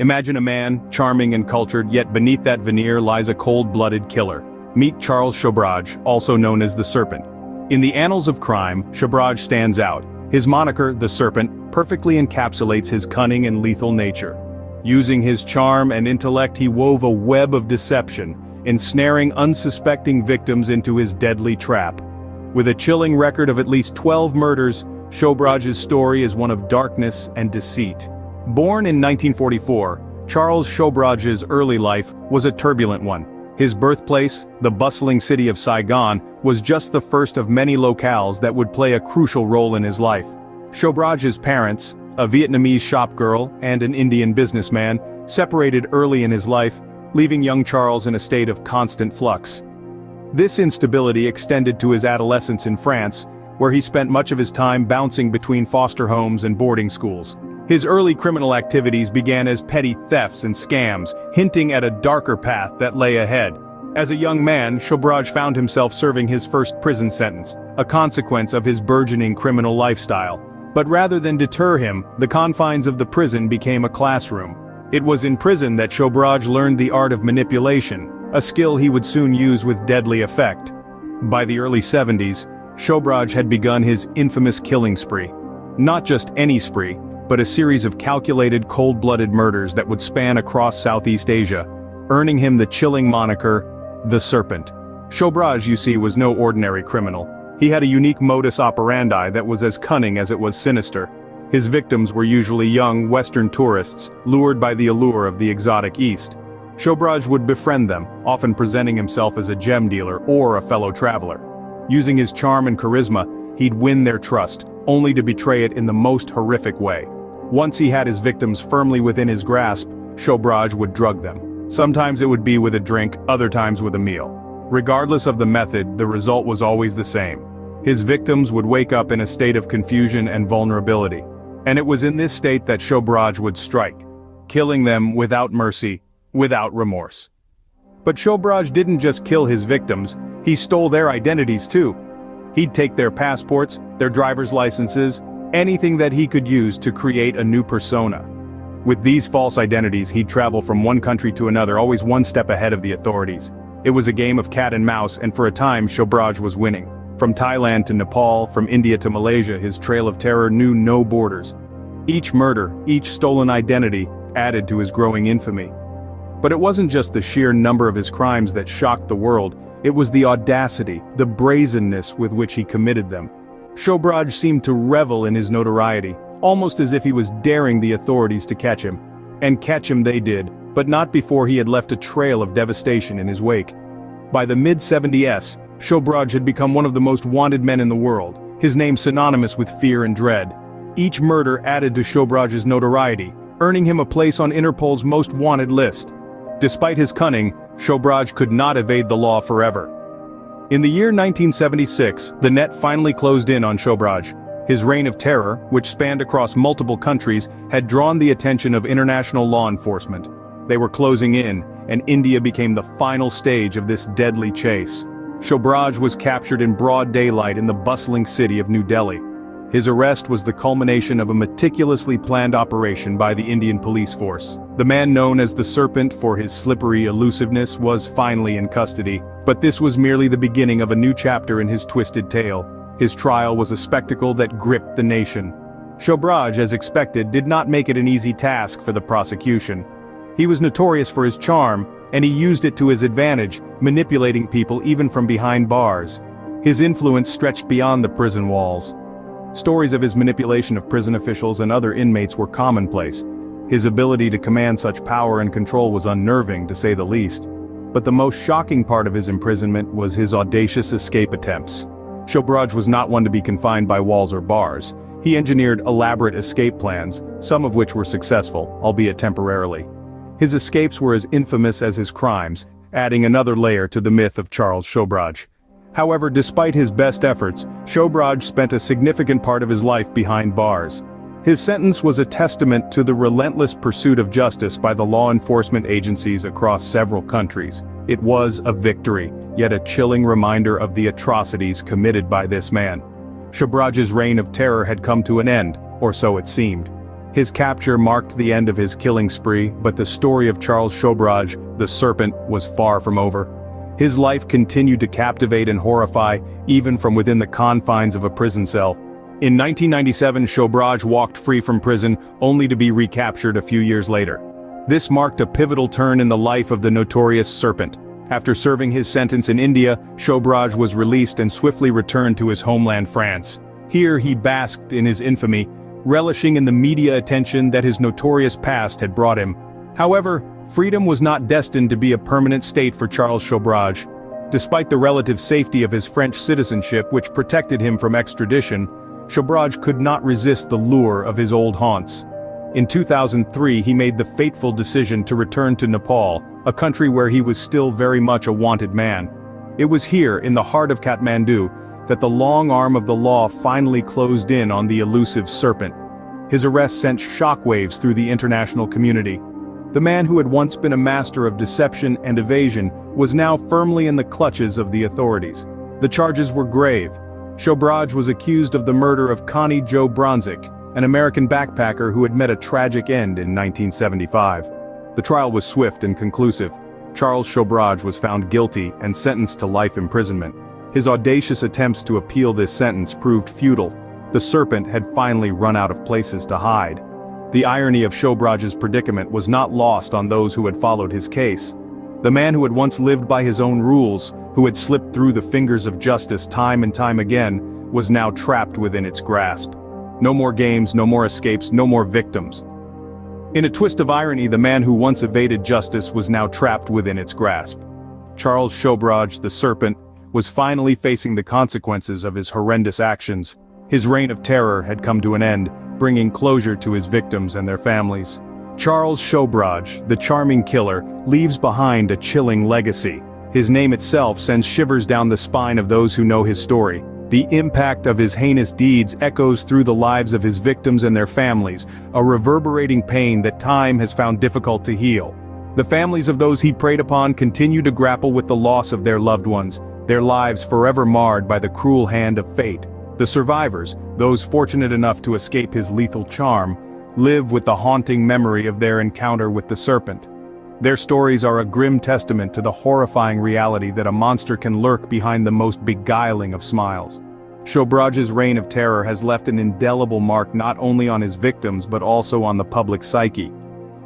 Imagine a man, charming and cultured, yet beneath that veneer lies a cold-blooded killer. Meet Charles Sobhraj, also known as the Serpent. In the annals of crime, Sobhraj stands out. His moniker, the Serpent, perfectly encapsulates his cunning and lethal nature. Using his charm and intellect, he wove a web of deception, ensnaring unsuspecting victims into his deadly trap. With a chilling record of at least 12 murders, Sobhraj's story is one of darkness and deceit. Born in 1944, Charles Sobhraj's early life was a turbulent one. His birthplace, the bustling city of Saigon, was just the first of many locales that would play a crucial role in his life. Sobhraj's parents, a Vietnamese shop girl and an Indian businessman, separated early in his life, leaving young Charles in a state of constant flux. This instability extended to his adolescence in France, where he spent much of his time bouncing between foster homes and boarding schools. His early criminal activities began as petty thefts and scams, hinting at a darker path that lay ahead. As a young man, Sobhraj found himself serving his first prison sentence, a consequence of his burgeoning criminal lifestyle. But rather than deter him, the confines of the prison became a classroom. It was in prison that Sobhraj learned the art of manipulation, a skill he would soon use with deadly effect. By the early 70s, Sobhraj had begun his infamous killing spree. Not just any spree, but a series of calculated cold-blooded murders that would span across Southeast Asia, earning him the chilling moniker, the Serpent. Sobhraj, you see, was no ordinary criminal. He had a unique modus operandi that was as cunning as it was sinister. His victims were usually young Western tourists, lured by the allure of the exotic East. Sobhraj would befriend them, often presenting himself as a gem dealer or a fellow traveler. Using his charm and charisma, he'd win their trust, only to betray it in the most horrific way. Once he had his victims firmly within his grasp, Sobhraj would drug them. Sometimes it would be with a drink, other times with a meal. Regardless of the method, the result was always the same. His victims would wake up in a state of confusion and vulnerability. And it was in this state that Sobhraj would strike, killing them without mercy, without remorse. But Sobhraj didn't just kill his victims, he stole their identities too. He'd take their passports, their driver's licenses, anything that he could use to create a new persona. With these false identities, he'd travel from one country to another, always one step ahead of the authorities. It was a game of cat and mouse, and for a time, Sobhraj was winning. From Thailand to Nepal, from India to Malaysia, his trail of terror knew no borders. Each murder, each stolen identity, added to his growing infamy. But it wasn't just the sheer number of his crimes that shocked the world, it was the audacity, the brazenness with which he committed them. Sobhraj seemed to revel in his notoriety, almost as if he was daring the authorities to catch him. And catch him they did, but not before he had left a trail of devastation in his wake. By the mid-70s, Sobhraj had become one of the most wanted men in the world, his name synonymous with fear and dread. Each murder added to Sobhraj's notoriety, earning him a place on Interpol's most wanted list. Despite his cunning, Sobhraj could not evade the law forever. In the year 1976, the net finally closed in on Sobhraj. His reign of terror, which spanned across multiple countries, had drawn the attention of international law enforcement. They were closing in, and India became the final stage of this deadly chase. Sobhraj was captured in broad daylight in the bustling city of New Delhi. His arrest was the culmination of a meticulously planned operation by the Indian police force. The man known as the Serpent for his slippery elusiveness was finally in custody, but this was merely the beginning of a new chapter in his twisted tale. His trial was a spectacle that gripped the nation. Sobhraj, as expected, did not make it an easy task for the prosecution. He was notorious for his charm, and he used it to his advantage, manipulating people even from behind bars. His influence stretched beyond the prison walls. Stories of his manipulation of prison officials and other inmates were commonplace. His ability to command such power and control was unnerving, to say the least. But the most shocking part of his imprisonment was his audacious escape attempts. Sobhraj was not one to be confined by walls or bars. He engineered elaborate escape plans, some of which were successful, albeit temporarily. His escapes were as infamous as his crimes, adding another layer to the myth of Charles Sobhraj. However, despite his best efforts, Sobhraj spent a significant part of his life behind bars. His sentence was a testament to the relentless pursuit of justice by the law enforcement agencies across several countries. It was a victory, yet a chilling reminder of the atrocities committed by this man. Sobhraj's reign of terror had come to an end, or so it seemed. His capture marked the end of his killing spree, but the story of Charles Sobhraj, the Serpent, was far from over. His life continued to captivate and horrify, even from within the confines of a prison cell. In 1997, Sobhraj walked free from prison, only to be recaptured a few years later. This marked a pivotal turn in the life of the notorious Serpent. After serving his sentence in India, Sobhraj was released and swiftly returned to his homeland France. Here he basked in his infamy, relishing in the media attention that his notorious past had brought him. However, freedom was not destined to be a permanent state for Charles Sobhraj. Despite the relative safety of his French citizenship, which protected him from extradition, Sobhraj could not resist the lure of his old haunts. In 2003, he made the fateful decision to return to Nepal, a country where he was still very much a wanted man. It was here, in the heart of Kathmandu, that the long arm of the law finally closed in on the elusive Serpent. His arrest sent shockwaves through the international community. The man who had once been a master of deception and evasion was now firmly in the clutches of the authorities. The charges were grave. Sobhraj was accused of the murder of Connie Joe Bronzik, an American backpacker who had met a tragic end in 1975. The trial was swift and conclusive. Charles Sobhraj was found guilty and sentenced to life imprisonment. His audacious attempts to appeal this sentence proved futile. The Serpent had finally run out of places to hide. The irony of Sobhraj's predicament was not lost on those who had followed his case. The man who had once lived by his own rules, who had slipped through the fingers of justice time and time again, was now trapped within its grasp. No more games, no more escapes, no more victims. In a twist of irony, the man who once evaded justice was now trapped within its grasp. Charles Sobhraj, the Serpent, was finally facing the consequences of his horrendous actions. His reign of terror had come to an end, bringing closure to his victims and their families. Charles Sobhraj, the charming killer, leaves behind a chilling legacy. His name itself sends shivers down the spine of those who know his story. The impact of his heinous deeds echoes through the lives of his victims and their families, a reverberating pain that time has found difficult to heal. The families of those he preyed upon continue to grapple with the loss of their loved ones, their lives forever marred by the cruel hand of fate. The survivors, those fortunate enough to escape his lethal charm, live with the haunting memory of their encounter with the Serpent. Their stories are a grim testament to the horrifying reality that a monster can lurk behind the most beguiling of smiles. Sobhraj's reign of terror has left an indelible mark not only on his victims but also on the public psyche.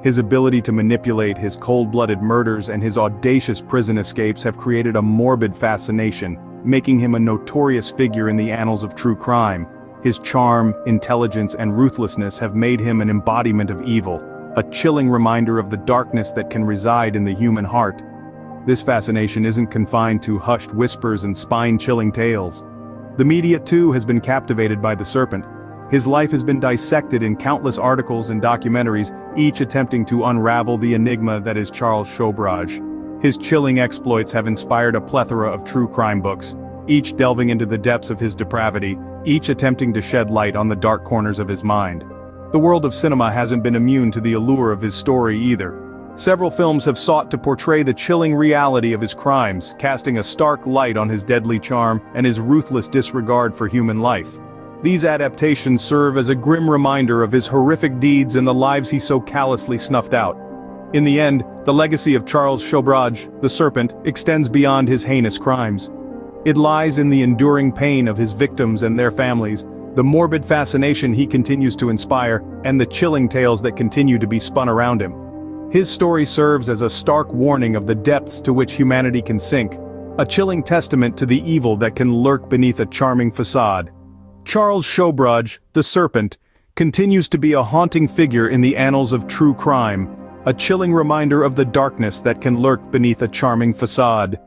His ability to manipulate, his cold-blooded murders, and his audacious prison escapes have created a morbid fascination, making him a notorious figure in the annals of true crime. His charm, intelligence, and ruthlessness have made him an embodiment of evil, a chilling reminder of the darkness that can reside in the human heart. This fascination isn't confined to hushed whispers and spine-chilling tales. The media too has been captivated by the Serpent. His life has been dissected in countless articles and documentaries, each attempting to unravel the enigma that is Charles Sobhraj. His chilling exploits have inspired a plethora of true crime books, each delving into the depths of his depravity, each attempting to shed light on the dark corners of his mind. The world of cinema hasn't been immune to the allure of his story either. Several films have sought to portray the chilling reality of his crimes, casting a stark light on his deadly charm and his ruthless disregard for human life. These adaptations serve as a grim reminder of his horrific deeds and the lives he so callously snuffed out. In the end, the legacy of Charles Sobhraj, the Serpent, extends beyond his heinous crimes. It lies in the enduring pain of his victims and their families, the morbid fascination he continues to inspire, and the chilling tales that continue to be spun around him. His story serves as a stark warning of the depths to which humanity can sink, a chilling testament to the evil that can lurk beneath a charming facade. Charles Sobhraj, the Serpent, continues to be a haunting figure in the annals of true crime, a chilling reminder of the darkness that can lurk beneath a charming facade.